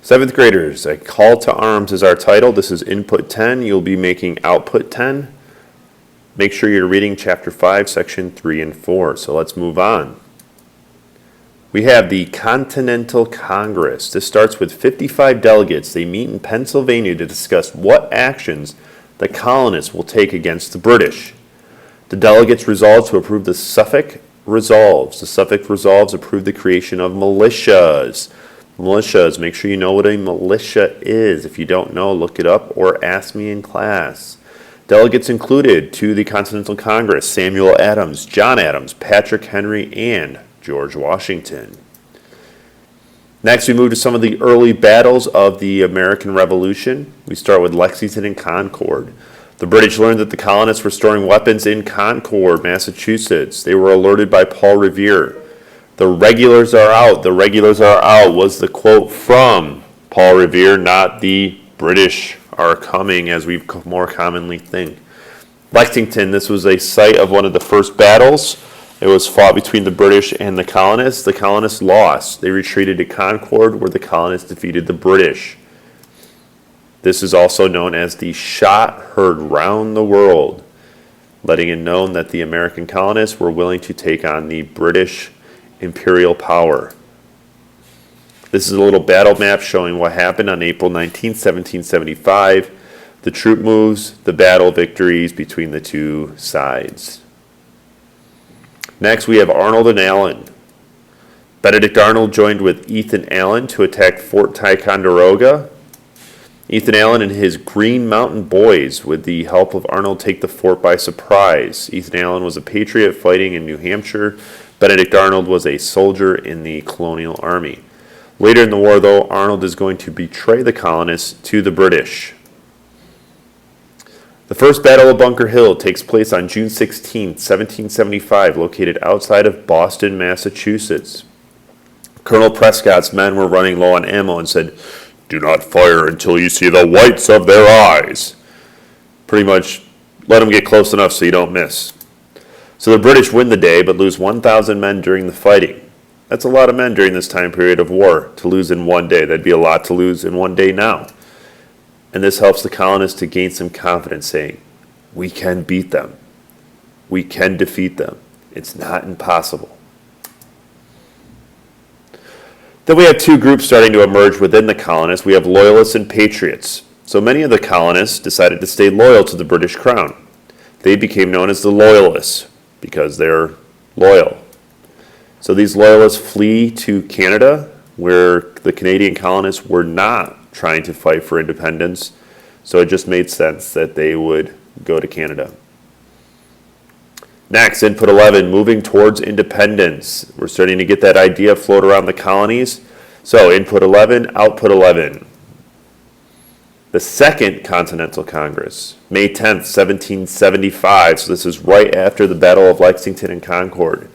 Seventh graders, a call to arms is our title. This is input 10. You'll be making output 10. Make sure you're reading chapter 5, section 3 and 4. So let's move on. We have the Continental Congress. This starts with 55 delegates. They meet in Pennsylvania to discuss what actions the colonists will take against the British. The delegates resolved to approve the Suffolk Resolves. The Suffolk Resolves approved the creation of militias. Militias, make sure you know what a militia is. If you don't know, look it up or ask me in class. Delegates included to the Continental Congress: Samuel Adams, John Adams, Patrick Henry, and George Washington. Next, we move to some of the early battles of the American Revolution. We start with Lexington and Concord. The British learned that the colonists were storing weapons in Concord, Massachusetts. They were alerted by Paul Revere. "The regulars are out. The regulars are out" was the quote from Paul Revere, not "the British are coming," as we more commonly think. Lexington, this was a site of one of the first battles. It was fought between the British and the colonists. The colonists lost. They retreated to Concord, where the colonists defeated the British. This is also known as the shot heard round the world, letting it known that the American colonists were willing to take on the British imperial power. This is a little battle map showing what happened on April 19, 1775, the troop moves, the battle victories between the two sides. Next, we have Arnold and Allen. Benedict Arnold joined with Ethan Allen to attack Fort Ticonderoga. Ethan Allen and his Green Mountain Boys, with the help of Arnold, take the fort by surprise. Ethan Allen was a patriot fighting in New Hampshire. Benedict Arnold was a soldier in the colonial army. Later in the war, though, Arnold is going to betray the colonists to the British. The First Battle of Bunker Hill takes place on June 16, 1775, located outside of Boston, Massachusetts. Colonel Prescott's men were running low on ammo and said, "Do not fire until you see the whites of their eyes." Pretty much, let them get close enough so you don't miss. So the British win the day, but lose 1,000 men during the fighting. That's a lot of men during this time period of war to lose in one day. That'd be a lot to lose in one day now. And this helps the colonists to gain some confidence, saying, "We can beat them. We can defeat them. It's not impossible." Then we have two groups starting to emerge within the colonists. We have loyalists and patriots. So many of the colonists decided to stay loyal to the British crown. They became known as the loyalists because they're loyal. So these loyalists flee to Canada, where the Canadian colonists were not trying to fight for independence. So it just made sense that they would go to Canada. Next, input 11, moving towards independence. We're starting to get that idea float around the colonies. So input 11, output 11. The Second Continental Congress, May 10th, 1775. So this is right after the Battle of Lexington and Concord.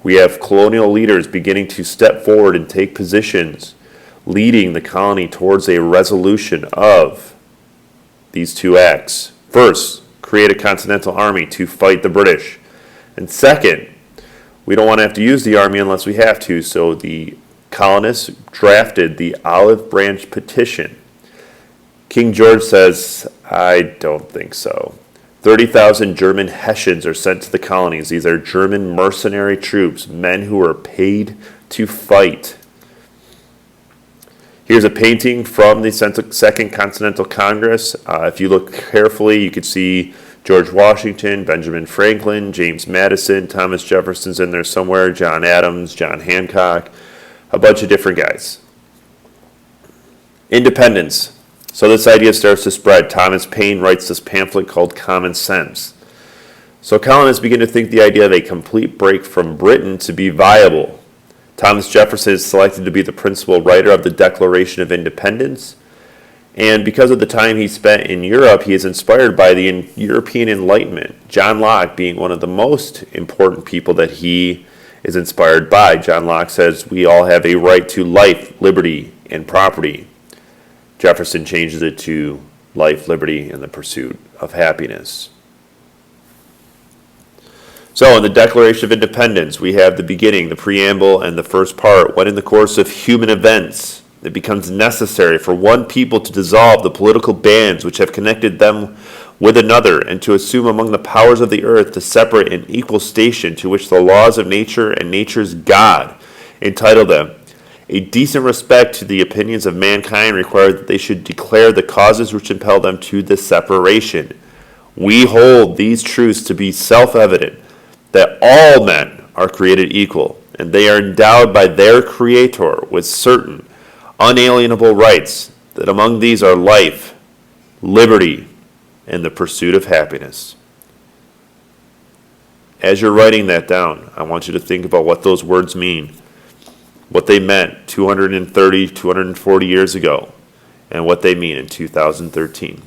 We have colonial leaders beginning to step forward and take positions, leading the colony towards a resolution of these two acts. First, create a continental army to fight the British. And second, we don't want to have to use the army unless we have to, so the colonists drafted the Olive Branch Petition. King George says, "I don't think so." 30,000 German Hessians are sent to the colonies. These are German mercenary troops, men who are paid to fight. Here's a painting from the Second Continental Congress. If you look carefully, you could see George Washington, Benjamin Franklin, James Madison, Thomas Jefferson's in there somewhere, John Adams, John Hancock, a bunch of different guys. Independence. So this idea starts to spread. Thomas Paine writes this pamphlet called Common Sense. So colonists begin to think the idea of a complete break from Britain to be viable. Thomas Jefferson is selected to be the principal writer of the Declaration of Independence. And because of the time he spent in Europe, he is inspired by the European Enlightenment, John Locke being one of the most important people that he is inspired by. John Locke says we all have a right to life, liberty, and property. Jefferson changes it to life, liberty, and the pursuit of happiness. So in the Declaration of Independence, we have the beginning, the preamble, and the first part. When in the course of human events, it becomes necessary for one people to dissolve the political bands which have connected them with another, and to assume among the powers of the earth the separate and equal station to which the laws of nature and nature's God entitle them. A decent respect to the opinions of mankind required that they should declare the causes which impel them to this separation. We hold these truths to be self-evident, that all men are created equal, and they are endowed by their Creator with certain unalienable rights, that among these are life, liberty, and the pursuit of happiness. As you're writing that down, I want you to think about what those words mean, what they meant 230, 240 years ago, and what they mean in 2013.